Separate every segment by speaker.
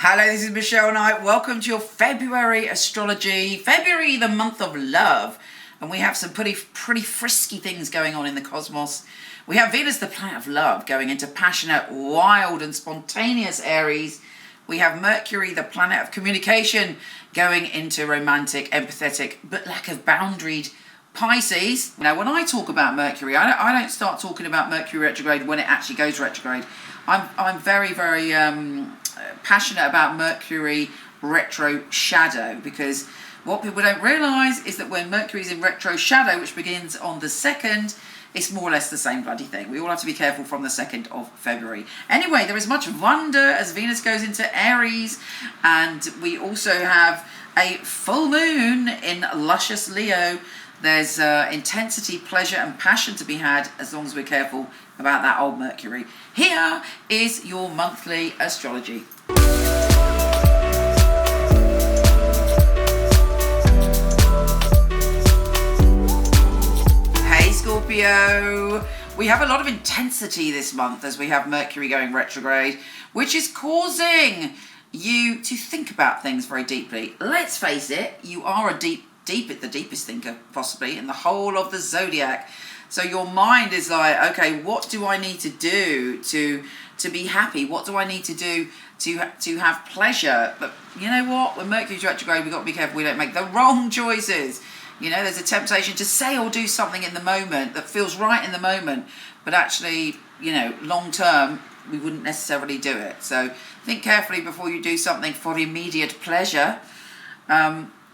Speaker 1: Hello, this is Michele Knight. Welcome to your February astrology. February, the month of love. And we have some pretty frisky things going on in the cosmos. We have Venus, the planet of love, going into passionate, wild and spontaneous Aries. We have Mercury, the planet of communication, going into romantic, empathetic, but lack of boundaried Pisces. Now, when I talk about Mercury, I don't start talking about Mercury retrograde when it actually goes retrograde. I'm very passionate about Mercury retro shadow, because what people don't realise is that when Mercury's in retro shadow, which begins on the 2nd, it's more or less the same bloody thing. We all have to be careful from the 2nd of February. Anyway, there is much wonder as Venus goes into Aries, and we also have a full moon in luscious Leo. There's intensity, pleasure and passion to be had as long as we're careful about that old Mercury. Here is your monthly astrology. Hey Scorpio, we have a lot of intensity this month as we have Mercury going retrograde, which is causing you to think about things very deeply. Let's face it, you are the deepest thinker possibly in the whole of the zodiac. So your mind is like, okay, what do I need to do to be happy? What do I need to do to have pleasure? But you know what? When Mercury's retrograde, we've got to be careful we don't make the wrong choices. You know, there's a temptation to say or do something in the moment that feels right in the moment, but actually, you know, long term, we wouldn't necessarily do it. So think carefully before you do something for immediate pleasure.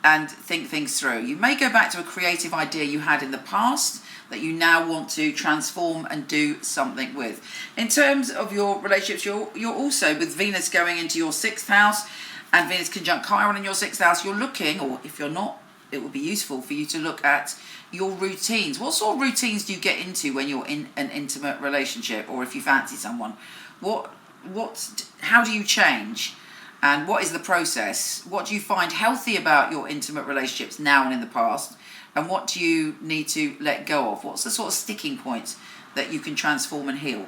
Speaker 1: And think things through. You may go back to a creative idea you had in the past that you now want to transform and do something with. In terms of your relationships, you're also, with Venus going into your 6th house and Venus conjunct Chiron in your 6th house, you're looking, or if you're not, it would be useful for you to look at your routines. What sort of routines do you get into when you're in an intimate relationship, or if you fancy someone? How do you change? And what is the process? What do you find healthy about your intimate relationships now and in the past? And what do you need to let go of? What's the sort of sticking points that you can transform and heal?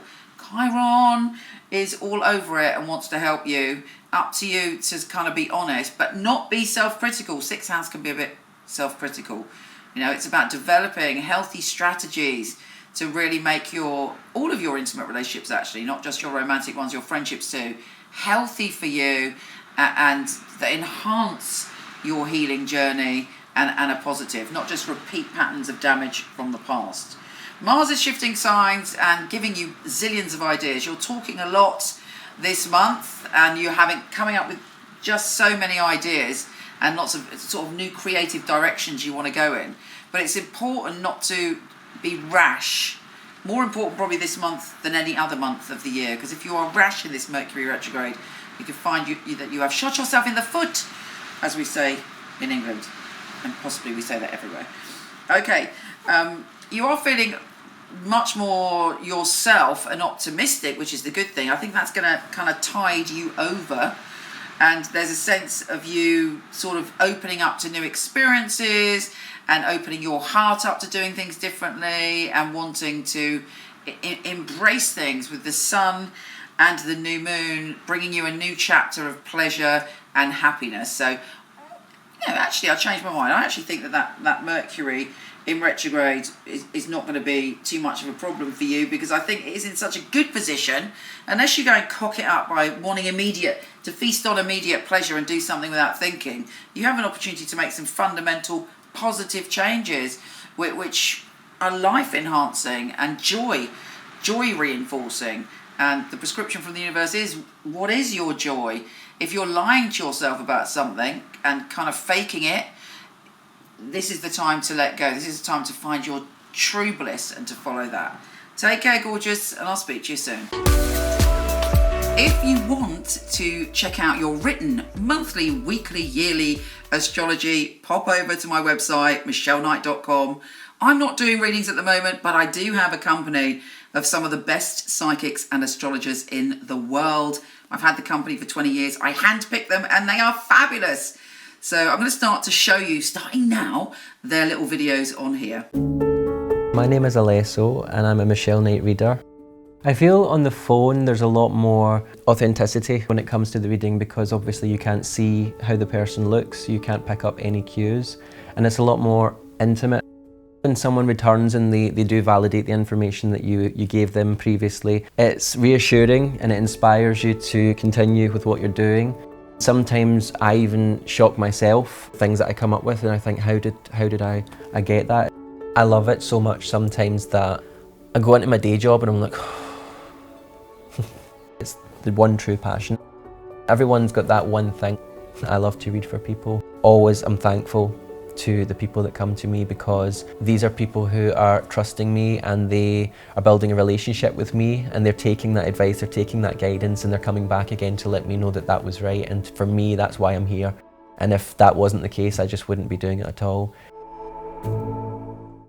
Speaker 1: Chiron is all over it and wants to help you. Up to you to kind of be honest, but not be self-critical. 6th house can be a bit self-critical. You know, it's about developing healthy strategies to really make all of your intimate relationships, actually, not just your romantic ones, your friendships too, healthy for you and that enhance your healing journey and a positive, not just repeat patterns of damage from the past. Mars is shifting signs and giving you zillions of ideas. You're talking a lot this month and you're coming up with just so many ideas and lots of sort of new creative directions you want to go in. But it's important not to be rash. More important probably this month than any other month of the year, because if you are rash in this Mercury retrograde, you can find that you have shot yourself in the foot, as we say in England, and possibly we say that everywhere. Okay, you are feeling much more yourself and optimistic, which is the good thing. I think that's going to kind of tide you over, and there's a sense of you sort of opening up to new experiences and opening your heart up to doing things differently and wanting to embrace things with the sun and the new moon, bringing you a new chapter of pleasure and happiness. So, you know, actually, I changed my mind. I actually think that Mercury in retrograde is not going to be too much of a problem for you, because I think it is in such a good position. Unless you go and cock it up by wanting to feast on immediate pleasure and do something without thinking, you have an opportunity to make some fundamental positive changes which are life enhancing and joy reinforcing. And the prescription from the universe is, what is your joy? If you're lying to yourself about something and kind of faking it, this is the time to let go. This is the time to find your true bliss and to follow that. Take care, gorgeous, and I'll speak to you soon. If you want to check out your written monthly, weekly, yearly astrology, pop over to my website, micheleknight.com. I'm not doing readings at the moment, but I do have a company of some of the best psychics and astrologers in the world. I've had the company for 20 years. I handpick them and they are fabulous. So I'm going to start to show you, starting now, their little videos on here.
Speaker 2: My name is Alesso and I'm a Michele Knight reader. I feel on the phone there's a lot more authenticity when it comes to the reading, because obviously you can't see how the person looks, you can't pick up any cues, and it's a lot more intimate. When someone returns and they do validate the information that you gave them previously, it's reassuring and it inspires you to continue with what you're doing. Sometimes I even shock myself, things that I come up with, and I think, how did I get that? I love it so much sometimes that I go into my day job and I'm like, it's the one true passion. Everyone's got that one thing. I love to read for people. Always I'm thankful to the people that come to me, because these are people who are trusting me and they are building a relationship with me, and they're taking that advice, they're taking that guidance, and they're coming back again to let me know that that was right. And for me, that's why I'm here. And if that wasn't the case, I just wouldn't be doing it at all.